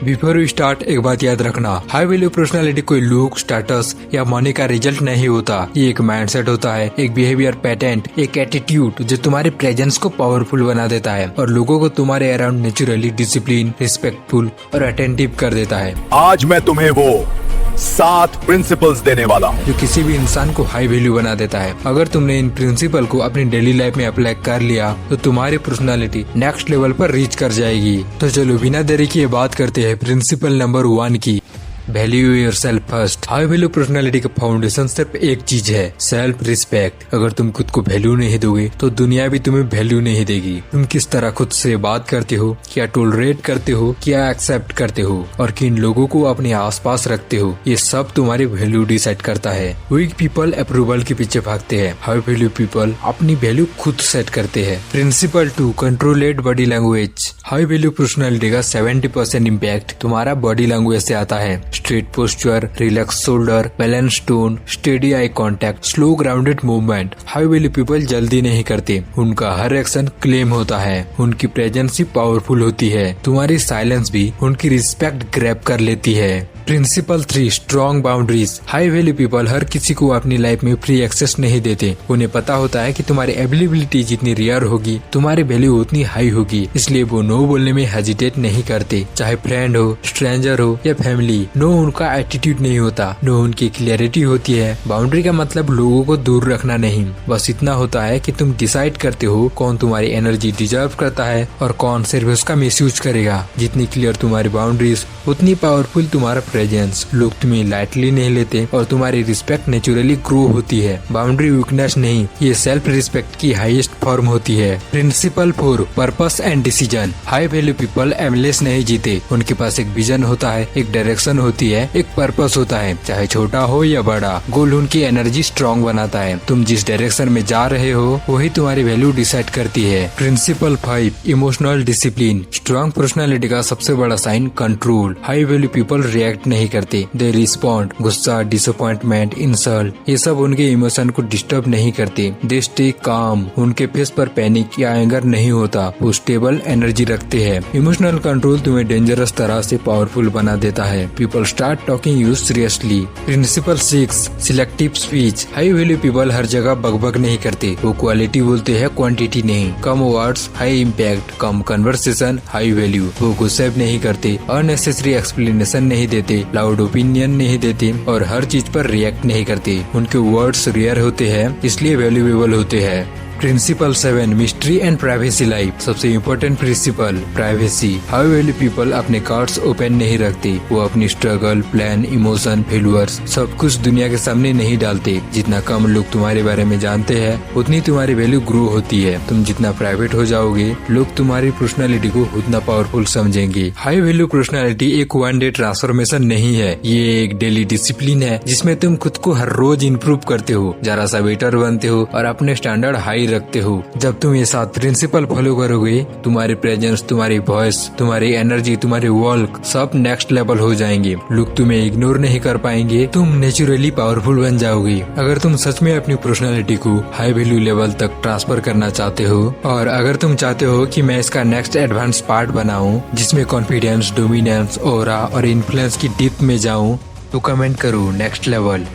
Before you start एक बात याद रखना, हाई वैल्यू पर्सनालिटी कोई लुक, स्टेटस या मनी का रिजल्ट नहीं होता। ये एक माइंडसेट होता है, एक बिहेवियर पैटर्न, एक एटीट्यूड जो तुम्हारे प्रेजेंस को पावरफुल बना देता है और लोगों को तुम्हारे अराउंड नेचुरली डिसिप्लिन, रिस्पेक्टफुल और अटेंटिव कर देता है। आज मैं तुम्हें वो 7 प्रिंसिपल्स देने वाला हूँ जो किसी भी इंसान को हाई वैल्यू बना देता है। अगर तुमने इन प्रिंसिपल को अपनी डेली लाइफ में अप्लाई कर लिया तो तुम्हारी पर्सनालिटी नेक्स्ट लेवल पर रीच कर जाएगी। तो चलो बिना देरी किए बात करते हैं प्रिंसिपल नंबर 1 की। Value yourself first. High value personality का फाउंडेशन सिर्फ एक चीज है, सेल्फ रिस्पेक्ट। अगर तुम खुद को वैल्यू नहीं दोगे तो दुनिया भी तुम्हें वैल्यू नहीं देगी। तुम किस तरह खुद से बात करते हो, क्या टॉलरेट करते हो, क्या एक्सेप्ट करते हो और किन लोगों को अपने आसपास रखते हो, ये सब तुम्हारी वैल्यू डिसाइड करता है। वीक पीपल अप्रूवल के पीछे भागते हैं, हाई वैल्यू पीपल अपनी वैल्यू खुद सेट करते हैं। Principle 2, controlled body language. High value personality का 70% इम्पैक्ट तुम्हारा बॉडी लैंग्वेज से आता है। Straight posture, relax shoulder, balance tone, steady eye contact, slow grounded movement. High value people जल्दी नहीं करते, उनका हर एक्शन क्लेम होता है, उनकी प्रेजेंस ही पावरफुल होती है। तुम्हारी साइलेंस भी उनकी रिस्पेक्ट ग्रैब कर लेती है। Principle 3, strong boundaries. High value people हर किसी को अपनी लाइफ में फ्री एक्सेस नहीं देते। उन्हें पता होता है कि तुम्हारी एबिलिटी जितनी रेयर होगी तुम्हारी वैल्यू उतनी हाई होगी, इसलिए वो नो बोलने में हेजिटेट नहीं करते। चाहे फ्रेंड हो, स्ट्रेंजर हो या फैमिली, नो उनका एटीट्यूड नहीं होता, नो उनकी क्लियरिटी होती है। बाउंड्री का मतलब लोगों को दूर रखना नहीं, बस इतना होता है कि तुम डिसाइड करते हो कौन तुम्हारी एनर्जी डिजर्व करता है और कौन सिर्फ उसका मिसयूज करेगा। जितनी क्लियर तुम्हारी बाउंड्रीज उतनी पावरफुल तुम्हारा प्रेजेंस। लोग तुम्हें लाइटली नहीं लेते और तुम्हारी रिस्पेक्ट नेचुरली ग्रो होती है। बाउंड्री वीकनेस नहीं, ये सेल्फ रिस्पेक्ट की हाईएस्ट फॉर्म होती है। Principle 4, purpose and decision. High value people aimless नहीं जीते, उनके पास एक विजन होता है, एक डायरेक्शन होती है, एक पर्पस होता है, चाहे छोटा हो या बड़ा। गोल उनकी एनर्जी स्ट्रॉन्ग बनाता है। तुम जिस डायरेक्शन में जा रहे हो वही तुम्हारी वैल्यू डिसाइड करती है। Principle 5, emotional discipline. Strong personality का सबसे बड़ा sign control. High value people react नहीं करते, दे रिस्पॉन्ड। गुस्सा, डिसअपॉइंटमेंट, इंसल्ट, ये सब उनके इमोशन को डिस्टर्ब नहीं करते। दे स्टे काम, उनके फेस पर पैनिक या एंगर नहीं होता, वो स्टेबल एनर्जी रखते हैं। इमोशनल कंट्रोल तुम्हें डेंजरस तरह से पावरफुल बना देता है। People start talking you seriously. Principle 6, selective speech. High value people हर जगह बकबक नहीं करते, वो क्वालिटी बोलते हैं, क्वांटिटी नहीं। कम वर्ड्स, हाई इम्पैक्ट, कम कन्वर्सेशन, हाई वैल्यू। वो गुस्सा नहीं करते, अननेसेसरी एक्सप्लेनेशन नहीं देते, लाउड ओपिनियन नहीं देते और हर चीज पर रिएक्ट नहीं करते। उनके वर्ड्स रेयर होते हैं इसलिए वैल्यूएबल होते हैं। Principle 7, mystery and privacy life. सबसे important principle, privacy. High value people अपने कार्ड्स ओपन नहीं रखते, वो अपनी स्ट्रगल, प्लान, इमोशन, फेल्यूर्स सब कुछ दुनिया के सामने नहीं डालते। जितना कम लोग तुम्हारे बारे में जानते हैं उतनी तुम्हारी वैल्यू ग्रो होती है। तुम जितना प्राइवेट हो जाओगे लोग तुम्हारी पर्सनालिटी को उतना पावरफुल समझेंगे। हाई वैल्यू पर्सनालिटी एक 1 डे ट्रांसफॉर्मेशन नहीं है, ये एक डेली डिसिप्लिन है जिसमें तुम खुद को हर रोज इम्प्रूव करते हो, जरा सा बेटर बनते हो और अपने स्टैंडर्ड हाई रखते हो। जब तुम ये 7 प्रिंसिपल फॉलो करोगे तुम्हारी प्रेजेंस, तुम्हारी वॉइस, तुम्हारी एनर्जी, तुम्हारे वर्क सब नेक्स्ट लेवल हो जाएंगे। लोग तुम्हें इग्नोर नहीं कर पाएंगे, तुम नेचुरली पावरफुल बन जाओगे। अगर तुम सच में अपनी पर्सनालिटी को हाई वैल्यू लेवल तक ट्रांसफर करना चाहते हो और अगर तुम चाहते हो कि मैं इसका नेक्स्ट एडवांस पार्ट बनाऊं जिसमें कॉन्फिडेंस, डोमिनेंस, ऑरा और इन्फ्लुएंस की डीप में जाऊं तो कमेंट करो नेक्स्ट लेवल।